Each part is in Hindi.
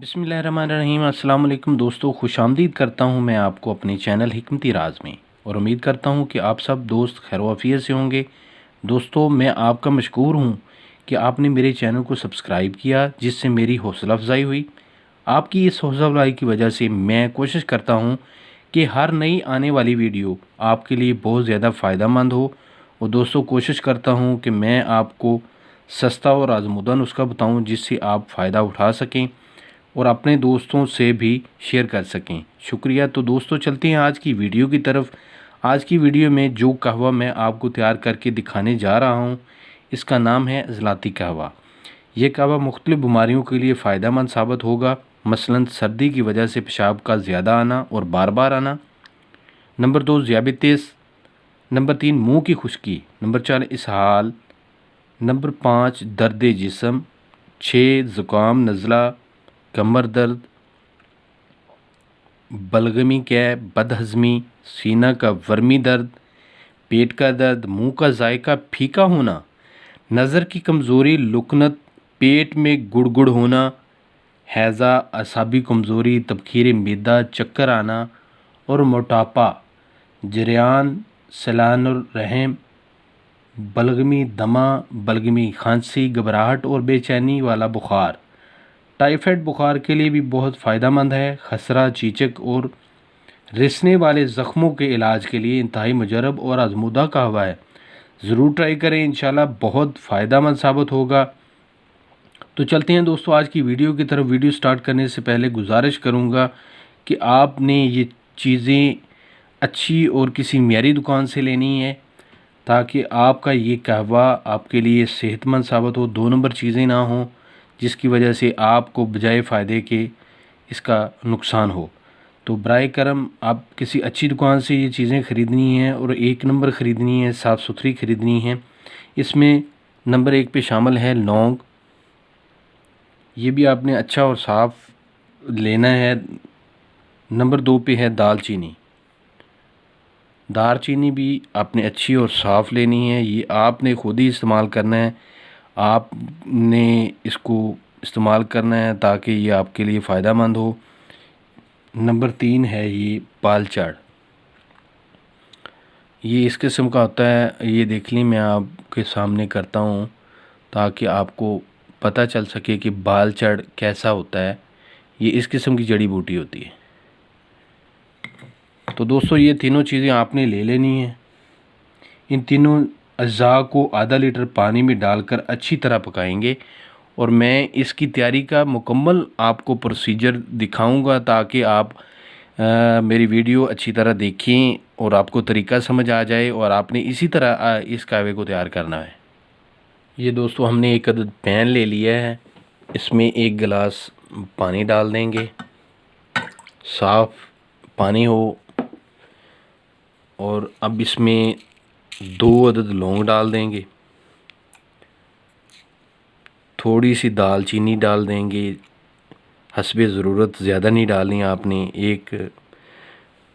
बिस्मिल्लाहिर्रहमानिर्रहीम। अस्सलाम वालेकुम दोस्तों, खुशामदीद करता हूँ मैं आपको अपने चैनल हिकमती राज में, और उम्मीद करता हूँ कि आप सब दोस्त खैर वाफियत से होंगे। दोस्तों, मैं आपका मशकूर हूँ कि आपने मेरे चैनल को सब्सक्राइब किया, जिससे मेरी हौसला अफजाई हुई। आपकी इस हौसला अफजाई की वजह से मैं कोशिश करता हूँ कि हर नई आने वाली वीडियो आपके लिए बहुत ज़्यादा फ़ायदेमंद हो। और दोस्तों, कोशिश करता हूँ कि मैं आपको सस्ता और आज़मूदा नुस्खा बताऊँ जिससे आप फ़ायदा उठा सकें और अपने दोस्तों से भी शेयर कर सकें। शुक्रिया। तो दोस्तों, चलते हैं आज की वीडियो की तरफ। आज की वीडियो में जो कहवा मैं आपको तैयार करके दिखाने जा रहा हूँ, इसका नाम है इज़लाती कहवा। ये कहवा मुख्तलिफ़ बीमारियों के लिए फ़ायदेमंद साबित होगा, मसलन सर्दी की वजह से पेशाब का ज़्यादा आना और बार बार आना। नंबर 2, ज़ियाबितीस। नंबर 3, मुँह की खुश्की। नंबर 4, इसहाल। नंबर 5, दर्द जिस्म। 6, ज़ुकाम, नज़ला, कमर दर्द, बलगमी कैप, बदहज़मी, सीना का वर्मी दर्द, पेट का दर्द, मुंह का जायका फीका होना, नज़र की कमज़ोरी, लुकनत, पेट में गुड़गुड़ होना, हैज़ा, असाबी कमज़ोरी, तबखीर मैदा, चक्कर आना और मोटापा, जरियान, सलानुर रहम, बलगमी दमा, बलगमी खांसी, घबराहट और बेचैनी वाला बुखार। टाइफाइड बुखार के लिए भी बहुत फ़ायदेमंद है। खसरा, चीचक और रिसने वाले ज़ख्मों के इलाज के लिए इंतहाई मुजरब और आज़मूदा कहवा है। ज़रूर ट्राई करें, इंशाल्लाह बहुत फ़ायदेमंद साबित होगा। तो चलते हैं दोस्तों आज की वीडियो की तरफ। वीडियो स्टार्ट करने से पहले गुजारिश करूँगा कि आपने ये चीज़ें अच्छी और किसी मेरी दुकान से लेनी है, ताकि आपका ये कहवा आपके लिए सेहतमंद साबित हो। 2 नंबर चीज़ें ना हों जिसकी वजह से आपको बजाय फ़ायदे के इसका नुकसान हो। तो बराए करम आप किसी अच्छी दुकान से ये चीज़ें ख़रीदनी हैं और 1 नंबर ख़रीदनी है, साफ़ सुथरी ख़रीदनी है। इसमें नंबर 1 पे शामिल है लौंग। ये भी आपने अच्छा और साफ़ लेना है। नंबर 2 पे है दालचीनी। दालचीनी भी आपने अच्छी और साफ़ लेनी है। ये आपने ख़ुद ही इस्तेमाल करना है, आपने इसको इस्तेमाल करना है ताकि ये आपके लिए फ़ायदेमंद हो। नंबर 3 है ये बालचड़। ये इस किस्म का होता है, ये देख ली मैं आपके सामने करता हूँ ताकि आपको पता चल सके कि बालचड़ कैसा होता है। ये इस किस्म की जड़ी बूटी होती है। तो दोस्तों, ये तीनों चीज़ें आपने ले लेनी है। इन तीनों अज़्ज़ा को आधा लीटर पानी में डालकर अच्छी तरह पकाएंगे और मैं इसकी तैयारी का मुकम्मल आपको प्रोसीजर दिखाऊंगा ताकि आप मेरी वीडियो अच्छी तरह देखें और आपको तरीका समझ आ जाए और आपने इसी तरह इस कहवे को तैयार करना है। ये दोस्तों, हमने एक अदद पैन ले लिया है, इसमें 1 गिलास पानी डाल देंगे, साफ़ पानी हो। और अब इसमें 2 अदद लौंग डाल देंगे, थोड़ी सी दालचीनी डाल देंगे, हस्बे ज़रूरत, ज़्यादा नहीं डालनी आपने, 1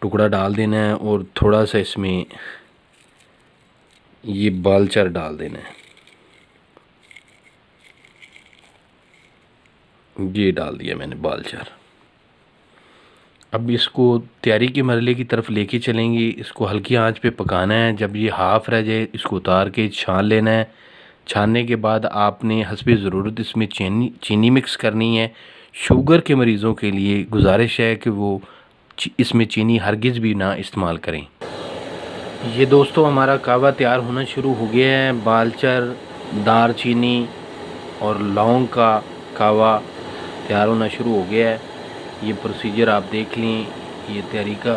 टुकड़ा डाल देना है। और थोड़ा सा इसमें ये बालचर डाल देना है, ये डाल दिया मैंने बालचर। अब इसको तैयारी के मरहले की तरफ लेके चलेंगे। इसको हल्की आंच पे पकाना है। जब ये हाफ़ रह जाए इसको उतार के छान लेना है। छानने के बाद आपने हस्बे ज़रूरत इसमें चीनी मिक्स करनी है। शुगर के मरीज़ों के लिए गुजारिश है कि वो इसमें चीनी हरगिज़ भी ना इस्तेमाल करें। ये दोस्तों, हमारा कहवा तैयार होना शुरू हो गया है। बालचर, दालचीनी और लौंग का कहवा तैयार होना शुरू हो गया है। ये प्रोसीजर आप देख लें, ये तरीका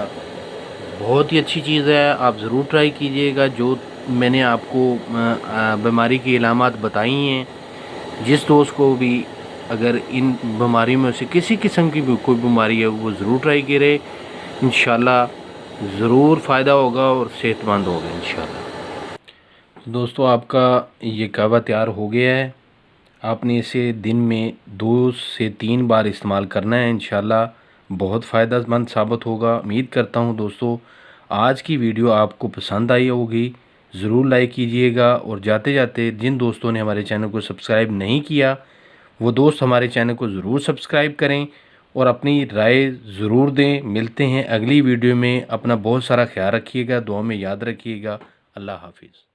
बहुत ही अच्छी चीज़ है, आप ज़रूर ट्राई कीजिएगा। जो मैंने आपको बीमारी की इलामात बताई हैं, जिस दोस्त को भी अगर इन बीमारियों में से किसी किस्म की भी कोई बीमारी है वो ज़रूर ट्राई करे। इंशाल्लाह ज़रूर फ़ायदा होगा और सेहतमंद होगा इंशाल्लाह। दोस्तों, आपका ये कहवा तैयार हो गया है। आपने इसे दिन में 2 से 3 बार इस्तेमाल करना है। इंशाल्लाह बहुत फ़ायदेमंद साबित होगा। उम्मीद करता हूँ दोस्तों आज की वीडियो आपको पसंद आई होगी। ज़रूर लाइक कीजिएगा और जाते जाते जिन दोस्तों ने हमारे चैनल को सब्सक्राइब नहीं किया वो दोस्त हमारे चैनल को ज़रूर सब्सक्राइब करें और अपनी राय ज़रूर दें। मिलते हैं अगली वीडियो में। अपना बहुत सारा ख्याल रखिएगा, दुआ में याद रखिएगा। अल्लाह हाफिज़।